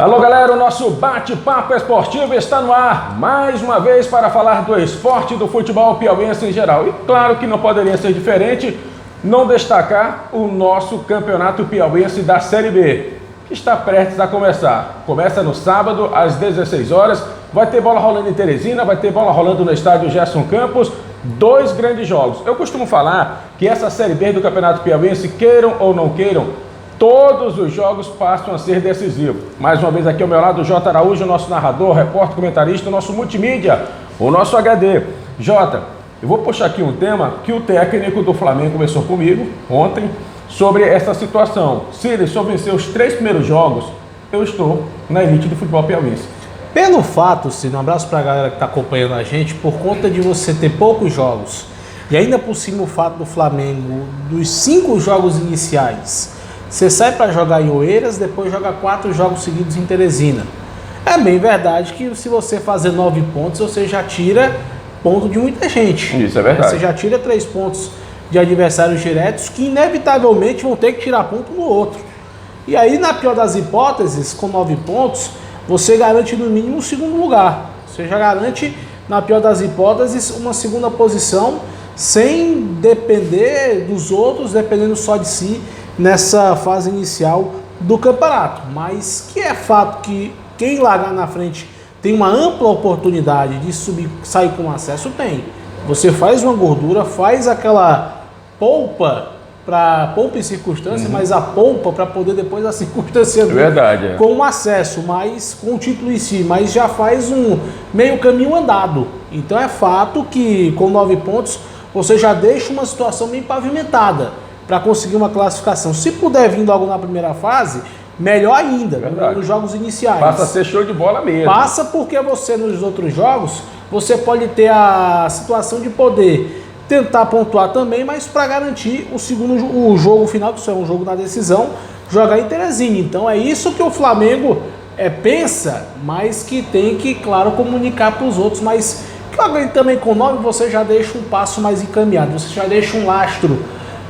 Alô galera, o nosso bate-papo esportivo está no ar, mais uma vez para falar do esporte do futebol piauiense em geral. E claro que não poderia ser diferente, não destacar o nosso campeonato piauiense da Série B, que está prestes a começar. Começa no sábado, às 16 horas, vai ter bola rolando em Teresina, vai ter bola rolando no estádio Gerson Campos, 2 grandes jogos. Eu costumo falar que essa Série B do campeonato piauiense, queiram ou não queiram, todos os jogos passam a ser decisivos. Mais uma vez aqui ao meu lado, o Jota Araújo, nosso narrador, repórter, comentarista, o nosso multimídia, o nosso HD. Jota, eu vou puxar aqui um tema que o técnico do Flamengo conversou comigo ontem sobre essa situação. Se ele só vencer os 3 primeiros jogos, eu estou na elite do futebol piauiense. Pelo fato, Ciro, um abraço para a galera que está acompanhando a gente, por conta de você ter poucos jogos, e ainda por cima o fato do Flamengo, dos 5 jogos iniciais, você sai para jogar em Oeiras, depois joga 4 jogos seguidos em Teresina. É bem verdade que se você fazer 9 pontos, você já tira ponto de muita gente. Isso é verdade. Você já tira 3 pontos de adversários diretos que inevitavelmente vão ter que tirar ponto no outro. E aí, na pior das hipóteses, com 9 pontos, você garante no mínimo o 2º lugar. Você já garante, na pior das hipóteses, uma 2ª posição sem depender dos outros, dependendo só de si, nessa fase inicial do campeonato. Mas que é fato que quem largar na frente tem uma ampla oportunidade de subir, sair com acesso, tem. Você faz uma gordura, faz aquela poupa e circunstância, mas a poupa para poder depois a circunstância com o acesso, mas com o título em si, mas já faz um meio caminho andado. Então é fato que com 9 pontos você já deixa uma situação bem pavimentada para conseguir uma classificação. Se puder vir logo na primeira fase, melhor ainda, nos jogos iniciais. Passa a ser show de bola mesmo. Passa porque você, nos outros jogos, você pode ter a situação de poder tentar pontuar também, mas para garantir o jogo final, que é um jogo na decisão, jogar em Teresina. Então é isso que o Flamengo pensa, mas que tem que, claro, comunicar para os outros. Mas também com 9 você já deixa um passo mais encaminhado, você já deixa um lastro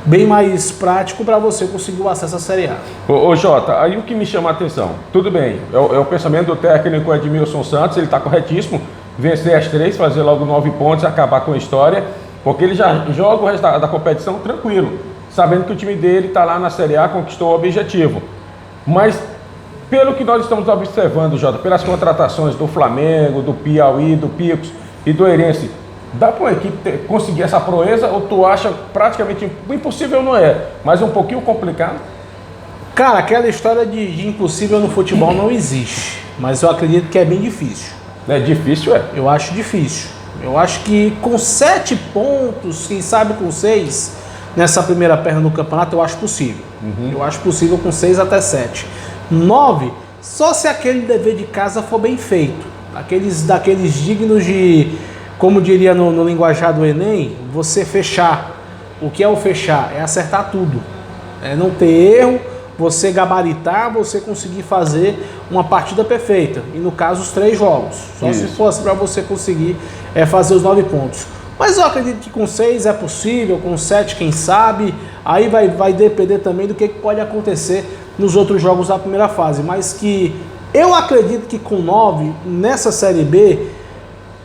bem mais prático para você conseguir o acesso à Série A. Ô Jota, aí o que me chama a atenção, tudo bem, é o pensamento do técnico Edmilson Santos, ele está corretíssimo, vencer as 3, fazer logo 9 pontos e acabar com a história, porque ele já joga o resto da competição tranquilo, sabendo que o time dele está lá na Série A, conquistou o objetivo. Mas, pelo que nós estamos observando, Jota, pelas contratações do Flamengo, do Piauí, do Picos e do Eirense, dá para uma equipe conseguir essa proeza ou tu acha praticamente impossível? Não é, mas um pouquinho complicado? Cara, aquela história de impossível no futebol não existe, mas eu acredito que é bem difícil. É difícil, é? Eu acho difícil. Eu acho que com 7 pontos, quem sabe com 6, nessa primeira perna do campeonato, eu acho possível. Eu acho possível com 6 até 7. 9, só se aquele dever de casa for bem feito. Daqueles dignos de, como diria no linguajar do Enem, você fechar. O que é o fechar? É acertar tudo. É não ter erro, você gabaritar, você conseguir fazer uma partida perfeita. E no caso, os 3 jogos. Só Isso. Se fosse para você conseguir fazer os 9 pontos. Mas eu acredito que com 6 é possível, com 7 quem sabe. Aí vai depender também do que pode acontecer nos outros jogos da primeira fase. Mas que eu acredito que com 9, nessa Série B,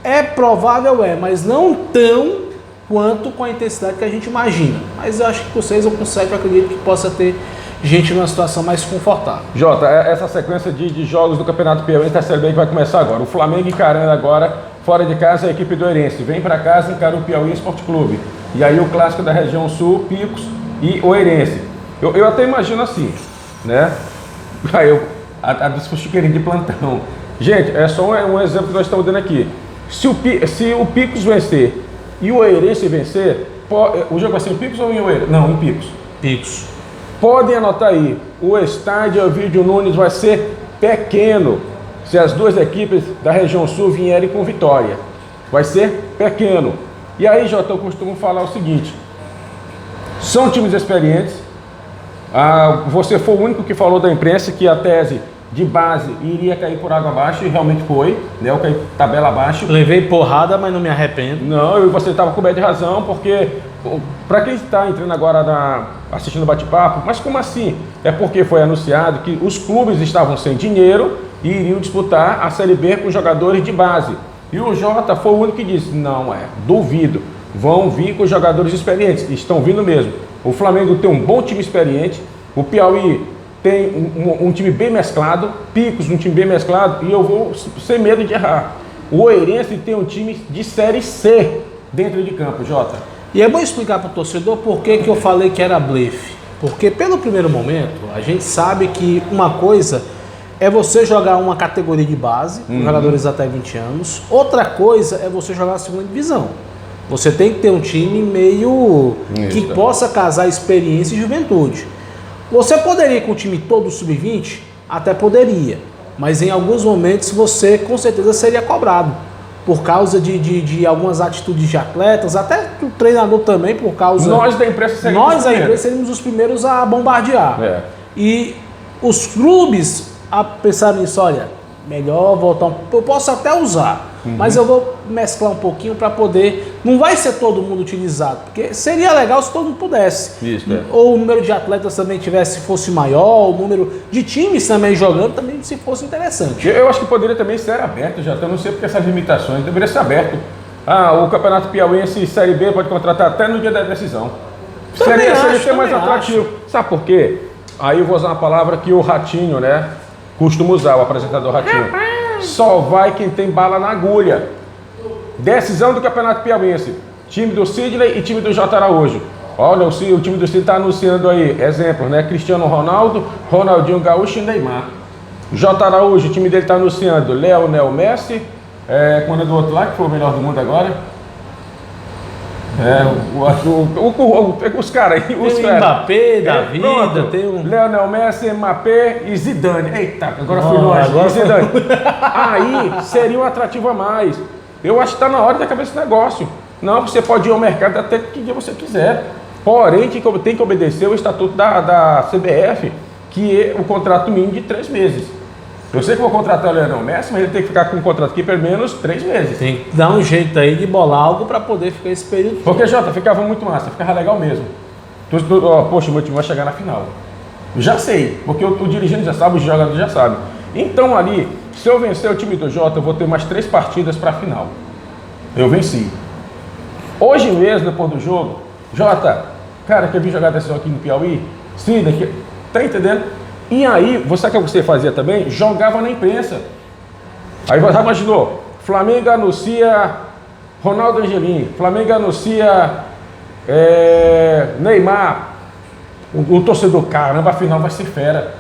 é provável, mas não tão quanto com a intensidade que a gente imagina. Mas eu acho que com 6 ou com 7 eu acredito que possa ter gente numa situação mais confortável. Jota, essa sequência de jogos do Campeonato Piauiense da Série B que vai começar agora. O Flamengo encarando agora, fora de casa, a equipe do Eirense. Vem para casa e encara o Piauí Esporte Clube. E aí o clássico da região sul, Picos e o Eirense. Eu até imagino assim, né? Aí a desfustiqueirinha de plantão. Gente, é só um exemplo que nós estamos dando aqui. Se o Picos vencer e o Eirense vencer, o jogo vai ser em Picos ou em Oeiras? Não, em Picos. Picos. Podem anotar aí, o estádio Ovidio Nunes vai ser pequeno se as 2 equipes da região sul vierem com vitória. Vai ser pequeno. E aí, Jota, eu costumo falar o seguinte, são times experientes, você foi o único que falou da imprensa que a tese de base iria cair por água abaixo e realmente foi, né? Eu caí tabela abaixo. Levei porrada, mas não me arrependo. Não, e você estava coberto de razão, porque para quem está entrando agora assistindo o bate-papo, mas como assim? É porque foi anunciado que os clubes estavam sem dinheiro e iriam disputar a Série B com jogadores de base. E o Jota foi o único que disse, não, duvido, vão vir com jogadores experientes, estão vindo mesmo. O Flamengo tem um bom time experiente, o Piauí tem um time bem mesclado, Picos um time bem mesclado, e eu vou sem medo de errar. O Oeirense tem um time de Série C dentro de campo, Jota. E é bom explicar para o torcedor por que eu falei que era blefe. Porque pelo primeiro momento, a gente sabe que uma coisa é você jogar uma categoria de base, com jogadores até 20 anos. Outra coisa é você jogar a segunda divisão. Você tem que ter um time meio que possa casar experiência e juventude. Você poderia ir com o time todo sub-20? Até poderia. Mas em alguns momentos você com certeza seria cobrado. Por causa de algumas atitudes de atletas, até do treinador também, por causa... Nós da imprensa seríamos os primeiros a bombardear. E os clubes pensaram nisso, olha, melhor voltar... Eu posso até usar, mas eu vou mesclar um pouquinho para poder... Não vai ser todo mundo utilizado, porque seria legal se todo mundo pudesse. Isso, Ou o número de atletas também fosse maior, o número de times também jogando também se fosse interessante. Eu acho que poderia também ser aberto, já eu não sei porque essas limitações, deveria ser aberto. O Campeonato Piauiense Série B pode contratar até no dia da decisão. Seria mais atrativo. Sabe por quê? Aí eu vou usar uma palavra que o Ratinho, né, costuma usar, o apresentador Ratinho. Só vai quem tem bala na agulha. Decisão do Campeonato Piauiense. Time do Sidney e time do J. Araújo. Olha, o time do Sidney está anunciando aí, exemplos, né? Cristiano Ronaldo, Ronaldinho Gaúcho e Neymar. J. Araújo, o time dele está anunciando Lionel Messi. Quando é do outro lá, que foi o melhor do mundo agora? Os caras aí. Tem o Mbappé da vida, tem um... Lionel Messi, Mbappé e Zidane. Eita, agora fui longe. Zidane. Aí seria um atrativo a mais. Eu acho que está na hora de acabar esse negócio. Não, você pode ir ao mercado até que dia você quiser. Porém, tem que obedecer o estatuto da CBF, que é o contrato mínimo de 3 meses. Eu sei que vou contratar o Lionel Messi, mas ele tem que ficar com um contrato aqui pelo menos 3 meses. Tem que dar um jeito aí de bolar algo para poder ficar esse período. Porque, Jota, ficava muito massa, ficava legal mesmo. Poxa, o meu time vai chegar na final. Eu já sei, porque o dirigente já sabe, os jogadores já sabem. Então ali, se eu vencer o time do Jota, eu vou ter mais 3 partidas para a final. Eu venci. Hoje mesmo, depois do jogo, Jota, cara, quer vir jogar decisão aqui no Piauí? Sim, daqui, tá entendendo? E aí, sabe o que você fazia também? Jogava na imprensa. Aí você imaginou, Flamengo anuncia Ronaldo Angelim, Flamengo anuncia Neymar, o torcedor, caramba, a final vai ser fera.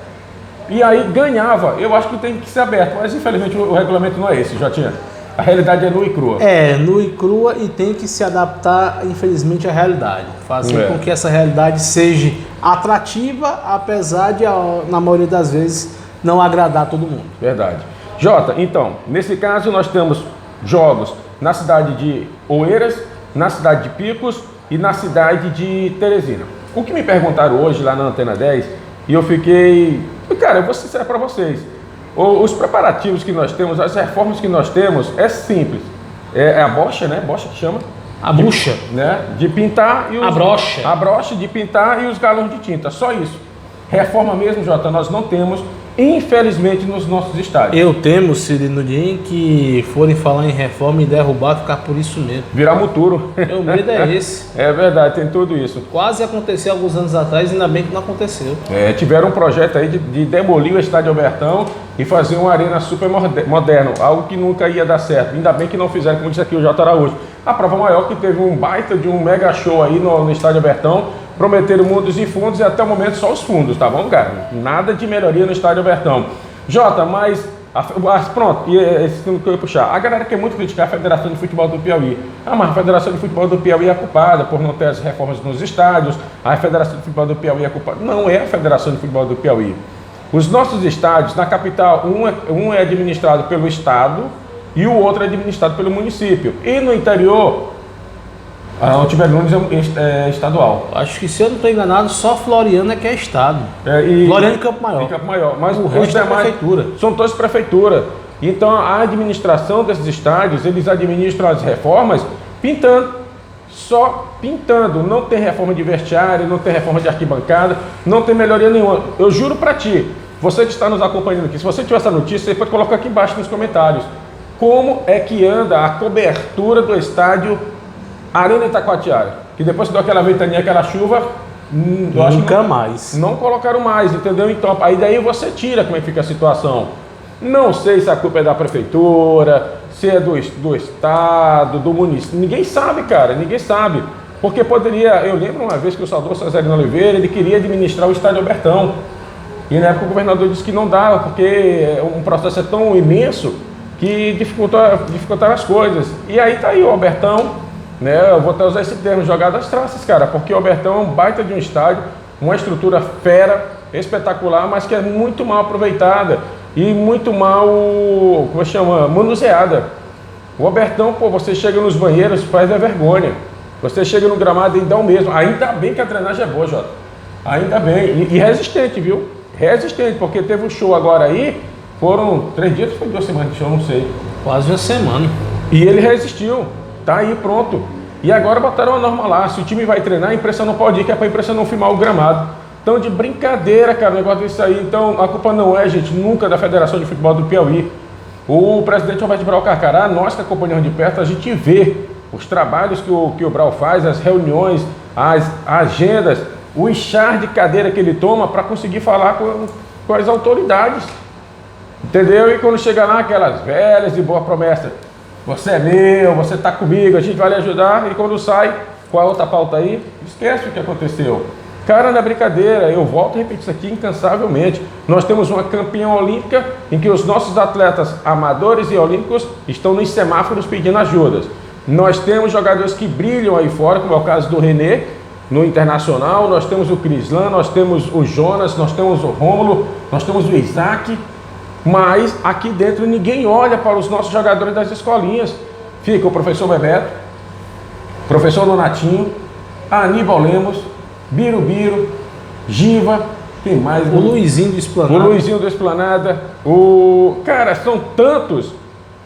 E aí ganhava. Eu acho que tem que ser aberto, mas infelizmente o regulamento não é esse, Jotinha. A realidade é nua e crua. Nua e crua e tem que se adaptar, infelizmente, à realidade. Fazer com que essa realidade seja atrativa, apesar de, na maioria das vezes, não agradar todo mundo. Verdade. Jota, então, nesse caso nós temos jogos na cidade de Oeiras, na cidade de Picos e na cidade de Teresina. O que me perguntaram hoje lá na Antena 10, e eu fiquei... Cara, eu vou ser sincero para vocês. Os preparativos que nós temos, as reformas que nós temos, é simples. É a bocha, né? Bocha que chama? A bucha. Né? De pintar e os... A brocha. A brocha de pintar e os galões de tinta. Só isso. Reforma mesmo, Jota, nós não temos, infelizmente, nos nossos estádios. Eu temo, Cid, no dia em que forem falar em reforma e derrubar, ficar por isso mesmo. Virar muturo. Meu medo é esse. É verdade, tem tudo isso. Quase aconteceu alguns anos atrás, ainda bem que não aconteceu. Tiveram um projeto aí de demolir o estádio Albertão e fazer uma arena super moderna, algo que nunca ia dar certo. Ainda bem que não fizeram, como disse aqui o J. Araújo. A prova maior que teve um baita de um mega show aí no estádio Albertão, prometeram mundos e fundos e até o momento só os fundos, tá bom, cara? Nada de melhoria no estádio Albertão. Jota, mas pronto, e esse que eu ia puxar. A galera quer muito criticar a Federação de Futebol do Piauí. Mas a Federação de Futebol do Piauí é culpada por não ter as reformas nos estádios. A Federação de Futebol do Piauí é culpada. Não é a Federação de Futebol do Piauí. Os nossos estádios, na capital, um é administrado pelo Estado e o outro é administrado pelo município. E no interior, a Altiverunes é estadual. Acho que, se eu não estou enganado, só Floriano é que é estado. Floriano e Campo Maior. E Campo Maior. Mas o resto é prefeitura. São todas prefeituras. Então a administração desses estádios, eles administram as reformas pintando. Só pintando. Não tem reforma de vestiário, não tem reforma de arquibancada, não tem melhoria nenhuma. Eu juro pra ti, Você que está nos acompanhando aqui, se você tiver essa notícia, você pode colocar aqui embaixo nos comentários. Como é que anda a cobertura do estádio Arena Itacoatiara? Que depois que deu aquela ventania, aquela chuva, eu acho Nunca que mais. não colocaram mais, entendeu? Então, aí daí você tira como é que fica a situação. Não sei se a culpa é da prefeitura, se é do estado, do município. Ninguém sabe, cara, ninguém sabe. Porque poderia, eu lembro uma vez que o saudoso Cezarino Oliveira, ele queria administrar o estádio Albertão. E na época o governador disse que não dava, porque um processo é tão imenso que dificultava as coisas. E aí tá aí o Albertão, né? Eu vou até usar esse termo, jogar das traças, cara, porque o Albertão é um baita de um estádio, uma estrutura fera, espetacular, mas que é muito mal aproveitada e muito mal, como chama, manuseada. O Albertão, pô, você chega nos banheiros, faz a vergonha. Você chega no gramado e dá o mesmo. Ainda bem que a drenagem é boa, Jota. Ainda bem. E resistente, viu? Resistente, porque teve um show agora aí, foram 3 dias, foi 2 semanas de show, não sei. Quase uma semana. E ele resistiu. Tá aí, pronto. E agora botaram a norma lá. Se o time vai treinar, a imprensa não pode ir, que é pra imprensa não filmar o gramado. Então, de brincadeira, cara, o negócio disso aí. Então, a culpa não é, gente, nunca da Federação de Futebol do Piauí. O presidente Roberto Brau Carcará, nós que acompanhamos de perto, a gente vê os trabalhos que o Brau faz, as reuniões, as agendas, o enxar de cadeira que ele toma para conseguir falar com as autoridades. Entendeu? E quando chega lá, aquelas velhas e boa promessa. Você é meu, você está comigo, a gente vai lhe ajudar. E quando sai, qual a outra pauta aí? Esquece o que aconteceu. Cara, não é brincadeira, eu volto a repetir isso aqui incansavelmente. Nós temos uma campeã olímpica em que os nossos atletas amadores e olímpicos estão nos semáforos pedindo ajudas. Nós temos jogadores que brilham aí fora, como é o caso do René, no Internacional. Nós temos o Crislan, nós temos o Jonas, nós temos o Rômulo, nós temos o Isaac. Mas aqui dentro ninguém olha para os nossos jogadores das escolinhas. Fica o professor Bebeto, professor Donatinho, Aníbal Lemos, Birubiru, Giva, quem mais? O Luizinho do Esplanada. O Luizinho do Esplanada. Cara, são tantos.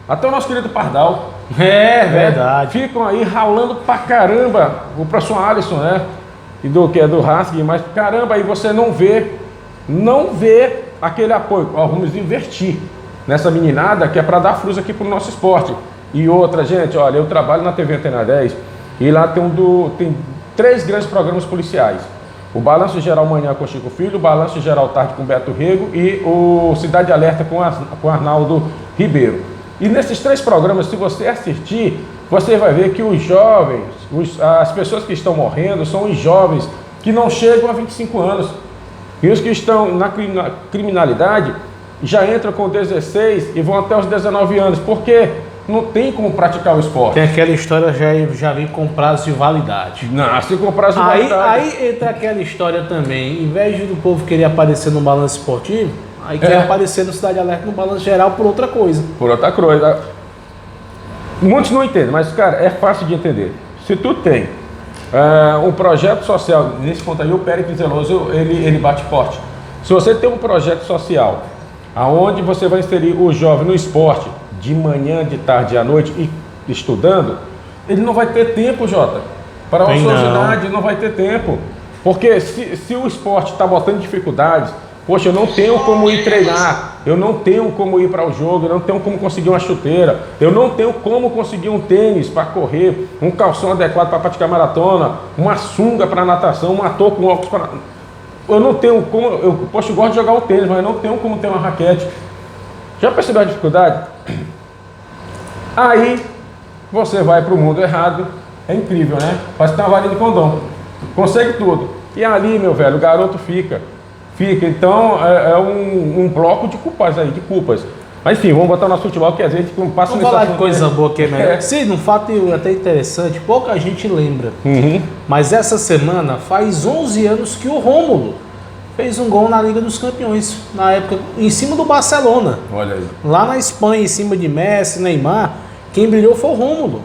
Até o nosso querido Pardal. É verdade. Ficam aí ralando pra caramba. O professor Alisson, né? E que é do Rasking, mas caramba, aí você não vê aquele apoio. Ó, vamos investir nessa meninada que é para dar frutos aqui pro nosso esporte. E outra, gente, olha, eu trabalho na TV Antena 10 e lá tem 3 grandes programas policiais. O Balanço Geral Manhã com Chico Filho, o Balanço Geral Tarde com Beto Rego e o Cidade Alerta com Arnaldo Ribeiro. E nesses 3 programas, se você assistir, você vai ver que os jovens, as pessoas que estão morrendo são os jovens que não chegam a 25 anos. E os que estão na criminalidade já entram com 16 e vão até os 19 anos, porque não tem como praticar o esporte. Tem aquela história, já vem com prazo de validade. Nasce com prazo de validade. Aí entra aquela história também, em vez do povo querer aparecer no balanço esportivo, aí quer aparecer no Cidade Alerta no balanço geral por outra coisa. Por outra coisa. Muitos não entendem, mas, cara, é fácil de entender. Se tu tem um projeto social, nesse ponto aí o Péricles Zeloso, ele bate forte. Se você tem um projeto social, aonde você vai inserir o jovem no esporte, de manhã, de tarde e à noite, e estudando, ele não vai ter tempo, Jota. Para a ociosidade, não vai ter tempo. Porque se o esporte está botando dificuldades, poxa, eu não tenho como ir treinar, eu não tenho como ir para o jogo, eu não tenho como conseguir uma chuteira, eu não tenho como conseguir um tênis para correr, um calção adequado para praticar maratona, uma sunga para natação, um ator com óculos para... Eu não tenho como... eu gosto de jogar o tênis, mas eu não tenho como ter uma raquete. Já percebeu a dificuldade? Aí você vai para o mundo errado. É incrível, né? Parece que tem uma varinha de condão. Consegue tudo. E ali, meu velho, o garoto fica. Então é um bloco de culpas aí, de culpas. Mas enfim, vamos botar o nosso futebol, que às vezes passa nesse falar de coisa boa que é melhor. Sim, um fato até interessante, pouca gente lembra. Mas essa semana faz 11 anos que o Rômulo fez um gol na Liga dos Campeões, na época, em cima do Barcelona. Olha aí. Lá na Espanha, em cima de Messi, Neymar, quem brilhou foi o Rômulo.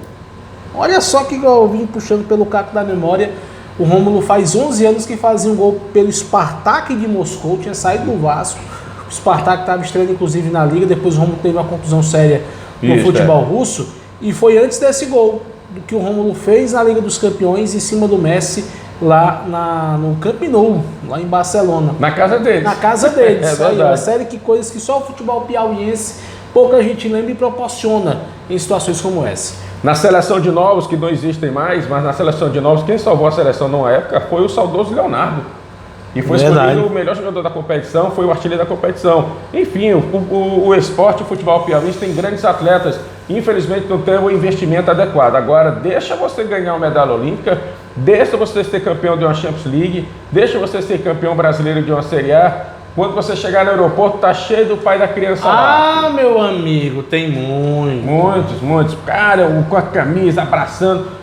Olha só que eu vim puxando pelo caco da memória. O Rômulo faz 11 anos que fazia um gol pelo Spartak de Moscou, tinha saído do Vasco. O Spartak estava estreando inclusive na Liga, depois o Rômulo teve uma contusão séria no futebol russo. E foi antes desse gol que o Rômulo fez na Liga dos Campeões em cima do Messi lá no Camp Nou, lá em Barcelona. Na casa deles. Na casa deles. É verdade. Aí, uma série de coisas que só o futebol piauiense, pouca gente lembra e proporciona em situações como essa. Na seleção de novos, que não existem mais, mas na seleção de novos, quem salvou a seleção numa época foi o saudoso Leonardo. E foi escolhido o melhor jogador da competição, foi o artilheiro da competição. Enfim, o esporte, o futebol piauiense tem grandes atletas. Infelizmente não tem o investimento adequado. Agora, deixa você ganhar uma medalha olímpica, deixa você ser campeão de uma Champions League, deixa você ser campeão brasileiro de uma Série A. Quando você chegar no aeroporto, tá cheio do pai da criança lá. Ah, meu amigo, tem muito. Muitos. Cara, com a camisa, abraçando.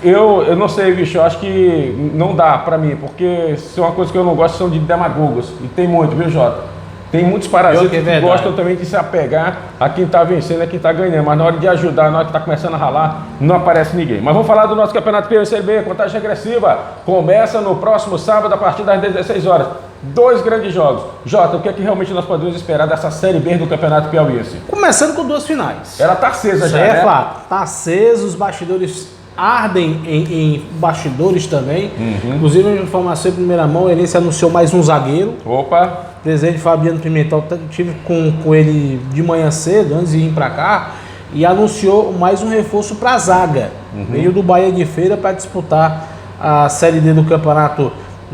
Eu não sei, bicho, eu acho que não dá pra mim, porque se é uma coisa que eu não gosto são de demagogos. E tem muito, viu, Jota? Tem muitos parasitas que gostam também de se apegar a quem tá vencendo, a quem tá ganhando. Mas na hora de ajudar, na hora que tá começando a ralar, não aparece ninguém. Mas vamos falar do nosso Campeonato Piauiense Série B, contagem regressiva. Começa no próximo sábado, a partir das 16 horas. 2 grandes jogos. Jota, o que é que realmente nós podemos esperar dessa Série B do Campeonato Piauiense? Começando com 2 finais. Ela tá acesa já, né? É fato. Tá acesa, os bastidores ardem em bastidores também. Inclusive, uma informação em primeira mão, o Erense anunciou mais um zagueiro. Opa! O presidente Fabiano Pimentel, estive com ele de manhã cedo, antes de ir para cá, e anunciou mais um reforço para a zaga. Veio do Bahia de Feira para disputar a Série D do Campeonato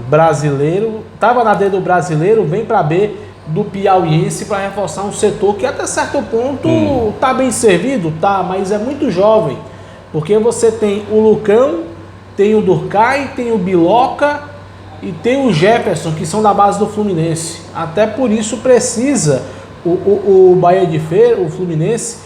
Brasileiro. Estava na D do Brasileiro, vem para B do Piauiense para reforçar um setor que até certo ponto está bem servido, tá, mas é muito jovem. Porque você tem o Lucão, tem o Durkay, tem o Biloca e tem o Jefferson, que são da base do Fluminense. Até por isso precisa o Bahia de Feira, o Fluminense,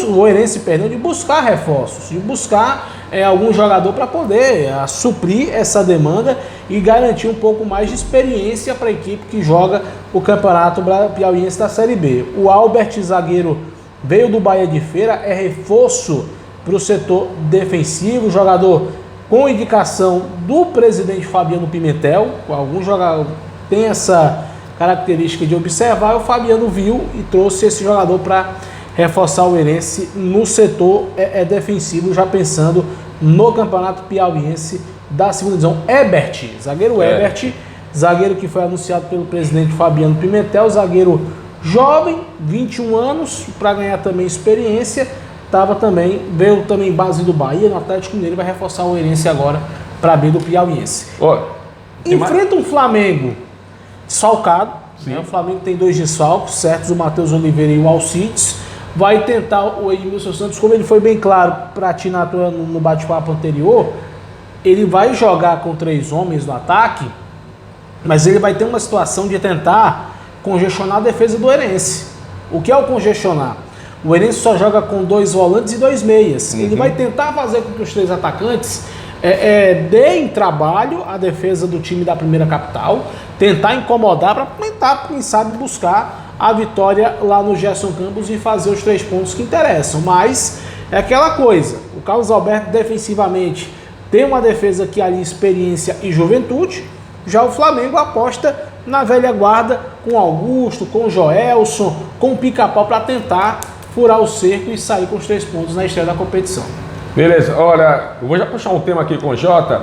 o Erense, perdão, de buscar reforços, de buscar algum jogador para poder suprir essa demanda e garantir um pouco mais de experiência para a equipe que joga o Campeonato Piauiense da Série B. O Albert, zagueiro, veio do Bahia de Feira, é reforço para o setor defensivo, jogador com indicação do presidente Fabiano Pimentel. Algum jogador tem essa característica de observar, o Fabiano viu e trouxe esse jogador para reforçar o Erense no setor defensivo, já pensando no Campeonato Piauiense da segunda divisão. Ebert, zagueiro Ebert, zagueiro que foi anunciado pelo presidente Fabiano Pimentel, zagueiro jovem, 21 anos, para ganhar também experiência. Veio também base do Bahia, no Atlético Mineiro, vai reforçar o Erense agora para B do Piauiense. Enfrenta um Flamengo desfalcado, né? O Flamengo tem 2 desfalques, certos, o Matheus Oliveira e o Alcides. Vai tentar o Edmilson Santos, como ele foi bem claro para ti no bate-papo anterior, ele vai jogar com 3 homens no ataque, mas ele vai ter uma situação de tentar congestionar a defesa do Erense. O que é o congestionar? O Erense só joga com 2 volantes e 2 meias. Ele vai tentar fazer com que os 3 atacantes deem trabalho à defesa do time da primeira capital, tentar incomodar para tentar, quem sabe, buscar a vitória lá no Gerson Campos e fazer os 3 pontos que interessam. Mas é aquela coisa, o Carlos Alberto defensivamente tem uma defesa que ali experiência e juventude, já o Flamengo aposta na velha guarda com Augusto, com Joelson, com o Pica-Pau para tentar furar o cerco e sair com os 3 pontos na estreia da competição. Beleza, olha, eu vou já puxar um tema aqui com o Jota.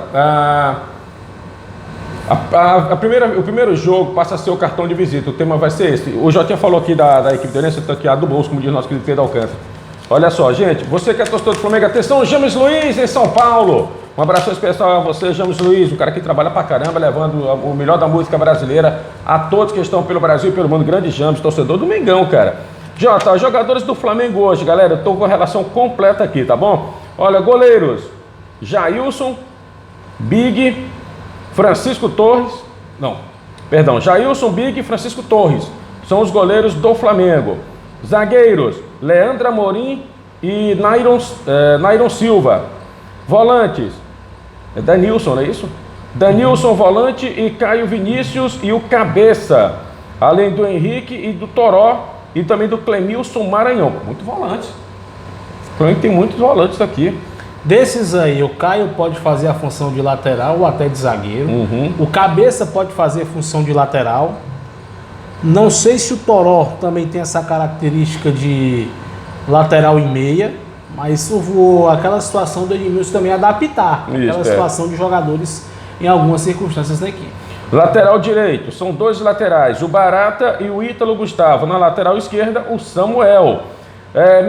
O primeiro jogo passa a ser o cartão de visita, o tema vai ser esse. O Jotinha falou aqui da equipe do Erense, aqui a do bolso, como diz o nosso querido Pedro Alcântara. Olha só, gente, você que é torcedor do Flamengo, atenção, James Luiz em São Paulo. Um abraço especial a você, James Luiz, um cara que trabalha pra caramba, levando o melhor da música brasileira a todos que estão pelo Brasil e pelo mundo. Grande James, torcedor do Mengão, cara. Jota, jogadores do Flamengo hoje, galera, eu tô com a relação completa aqui, tá bom? Olha, goleiros, Jailson, Big, Francisco Torres, Jailson, Big e Francisco Torres, são os goleiros do Flamengo. Zagueiros, Leandro Amorim e Nairon Silva. Volantes, Danilson, não é isso? Danilson, volante, e Caio Vinícius e o Cabeça, além do Henrique e do Toró, e também do Clemilson Maranhão. Muito volantes. O Flamengo tem muitos volantes aqui. Desses aí, o Caio pode fazer a função de lateral ou até de zagueiro. O Cabeça pode fazer a função de lateral. Não sei se o Toró também tem essa característica de lateral e meia, mas aquela situação do Edmilson também adaptar. Aquela situação de jogadores em algumas circunstâncias da equipe. Lateral direito, são 2 laterais, o Barata e o Ítalo Gustavo. Na lateral esquerda, o Samuel.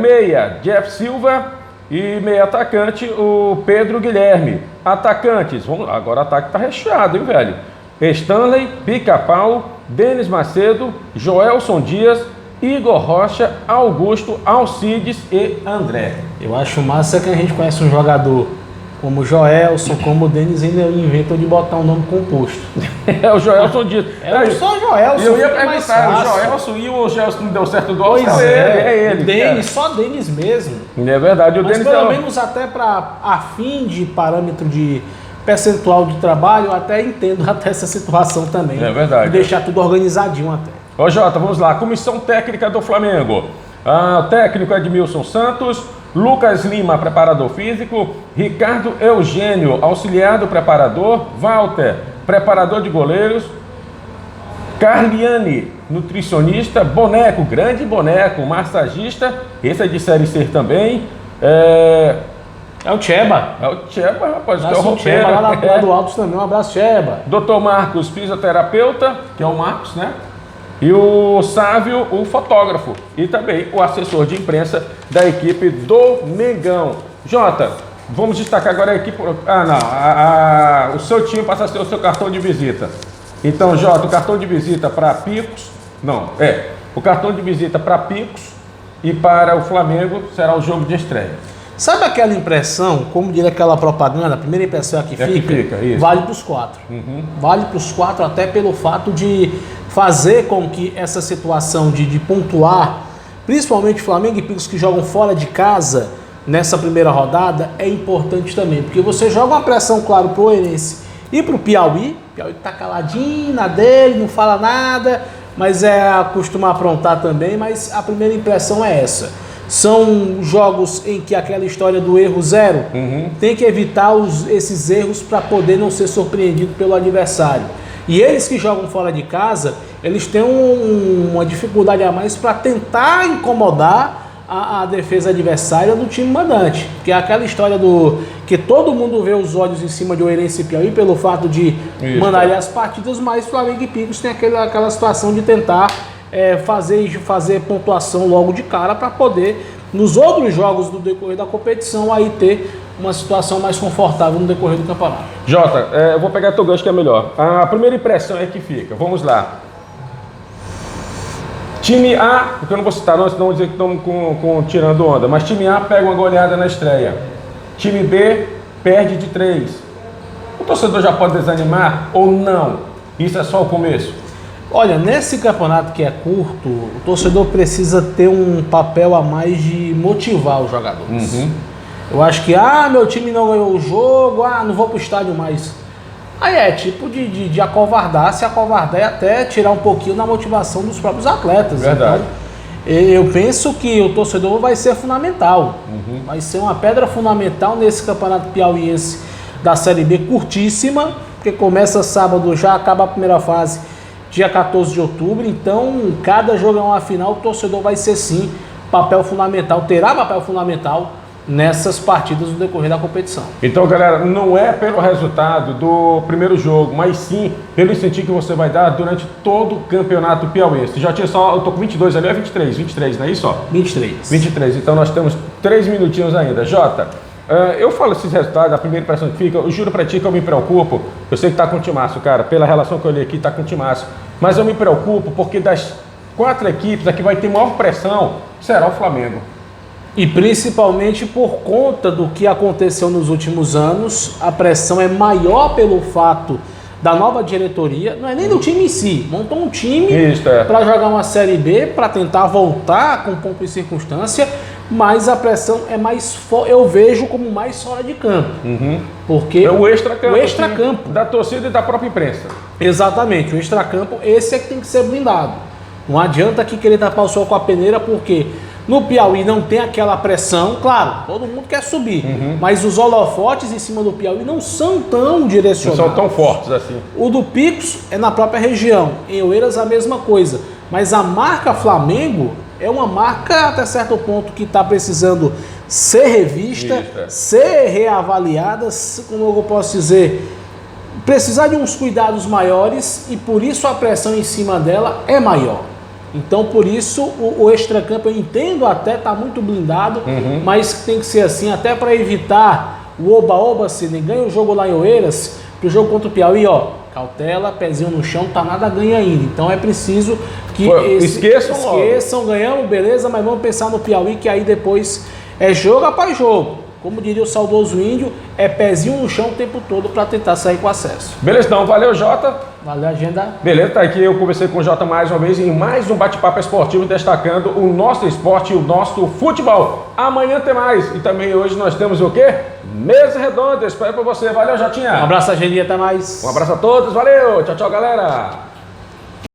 Meia, Jeff Silva. E meio atacante, o Pedro Guilherme. Atacantes, agora o ataque tá recheado, hein, velho? Stanley, Pica-Pau, Denis Macedo, Joelson Dias, Igor Rocha, Augusto, Alcides e André. Eu acho massa que a gente conhece um jogador como o Joelson, como o Denis, ainda inventam de botar um nome composto. É o Joelson Dias. Só o Joelson. Eu ia perguntar, o Joelson e o Joelson não deu certo do Alce. É ele. O Denis, só Denis mesmo. É verdade. Mas pelo menos até para a fim de parâmetro de percentual de trabalho, eu até entendo até essa situação também. É verdade. De deixar tudo organizadinho até. Ô Jota, vamos lá. Comissão técnica do Flamengo. O técnico é Edmilson Santos, Lucas Lima, preparador físico, Ricardo Eugênio, auxiliar do preparador, Walter, preparador de goleiros, Carliane, nutricionista, Boneco, grande Boneco, massagista, esse é de Série C também. É o Cheba. É o Cheba, rapaz. Que é o roupeiro. Cheba, lá do Altos também, um abraço, Cheba. Dr. Marcos, fisioterapeuta, que é o Marcos, né? E o Sávio, o fotógrafo. E também o assessor de imprensa da equipe do Mengão. Jota, vamos destacar agora a equipe... o seu time passa a ser o seu cartão de visita. Então, Jota, o cartão de visita para Picos... o cartão de visita para Picos e para o Flamengo será o jogo de estreia. Sabe aquela impressão, como diria aquela propaganda, a primeira impressão é que fica, isso. Vale para os 4. Vale para os 4 até pelo fato de fazer com que essa situação de pontuar, principalmente Flamengo e Picos que jogam fora de casa nessa primeira rodada, é importante também. Porque você joga uma pressão, claro, para o Oeirense e para o Piauí. O Piauí está caladinho na dele, não fala nada, mas costuma aprontar também, mas a primeira impressão é essa. São jogos em que aquela história do erro zero tem que evitar esses erros para poder não ser surpreendido pelo adversário. E eles que jogam fora de casa, eles têm uma dificuldade a mais para tentar incomodar a defesa adversária do time mandante. Que é aquela história que todo mundo vê os olhos em cima de Oeirense e Piauí pelo fato de mandar as partidas, mas Flamengo e Picos tem aquela situação de tentar fazer pontuação logo de cara para poder, nos outros jogos do decorrer da competição, aí ter uma situação mais confortável no decorrer do campeonato. Jota, eu vou pegar teu gancho que é melhor. A primeira impressão é que fica. Vamos lá. Time A, porque eu não vou citar não, senão vou dizer que estamos tirando onda, mas time A pega uma goleada na estreia. Time B perde de 3. O torcedor já pode desanimar ou não? Isso é só o começo? Olha, nesse campeonato que é curto, o torcedor precisa ter um papel a mais de motivar os jogadores. Eu acho que, meu time não ganhou o jogo, não vou pro estádio mais. Aí é tipo de acovardar, se acovardar e até tirar um pouquinho da motivação dos próprios atletas. Verdade. Então, eu penso que o torcedor vai ser fundamental. Vai ser uma pedra fundamental nesse campeonato piauiense da Série B curtíssima, porque começa sábado, já acaba a primeira fase, dia 14 de outubro, então cada jogo é uma final, o torcedor vai ser sim papel fundamental, terá papel fundamental nessas partidas no decorrer da competição. Então, galera, não é pelo resultado do primeiro jogo, mas sim pelo incentivo que você vai dar durante todo o campeonato piauiense. Já tinha eu tô com 22 ali, é 23, não é isso? 23, então nós temos 3 minutinhos ainda. Jota, eu falo esses resultados, a primeira impressão que fica, eu juro pra ti que eu me preocupo, eu sei que tá com o timaço, cara, pela relação que eu olhei aqui, tá com o timaço, mas eu me preocupo porque das 4 equipes, a que vai ter maior pressão será o Flamengo. E principalmente por conta do que aconteceu nos últimos anos, a pressão é maior pelo fato da nova diretoria, não é nem do time em si, montou um time para jogar uma Série B, para tentar voltar com ponto e circunstância, mas a pressão é mais eu vejo como mais fora de campo. Porque é o extracampo. O extracampo. Da torcida e da própria imprensa. Exatamente, o extracampo, esse é que tem que ser blindado. Não adianta aqui querer tapar o sol com a peneira, porque no Piauí não tem aquela pressão, claro, todo mundo quer subir, mas os holofotes em cima do Piauí não são tão direcionados. Não são tão fortes assim. O do Picos é na própria região, em Oeiras a mesma coisa, mas a marca Flamengo é uma marca até certo ponto que está precisando ser revista, ser reavaliada, como eu posso dizer, precisar de uns cuidados maiores e por isso a pressão em cima dela é maior. Então, por isso, o extracampo, eu entendo até, está muito blindado, mas tem que ser assim, até para evitar o oba-oba, se nem ganha o jogo lá em Oeiras, pro jogo contra o Piauí, ó, cautela, pezinho no chão, tá nada ganha ainda. Então é preciso que esqueçam, ganhamos, beleza, mas vamos pensar no Piauí, que aí depois é jogo após jogo. Como diria o saudoso índio, é pezinho no chão o tempo todo para tentar sair com acesso. Beleza, então, valeu, Jota. Valeu, agenda. Beleza, tá aqui, eu conversei com o Jota mais uma vez em mais um bate-papo esportivo, destacando o nosso esporte e o nosso futebol. Amanhã tem mais. E também hoje nós temos o quê? Mesa redonda. Espero pra você. Valeu, Jotinha. Um abraço, agenda, até mais. Um abraço a todos, valeu. Tchau, tchau, galera.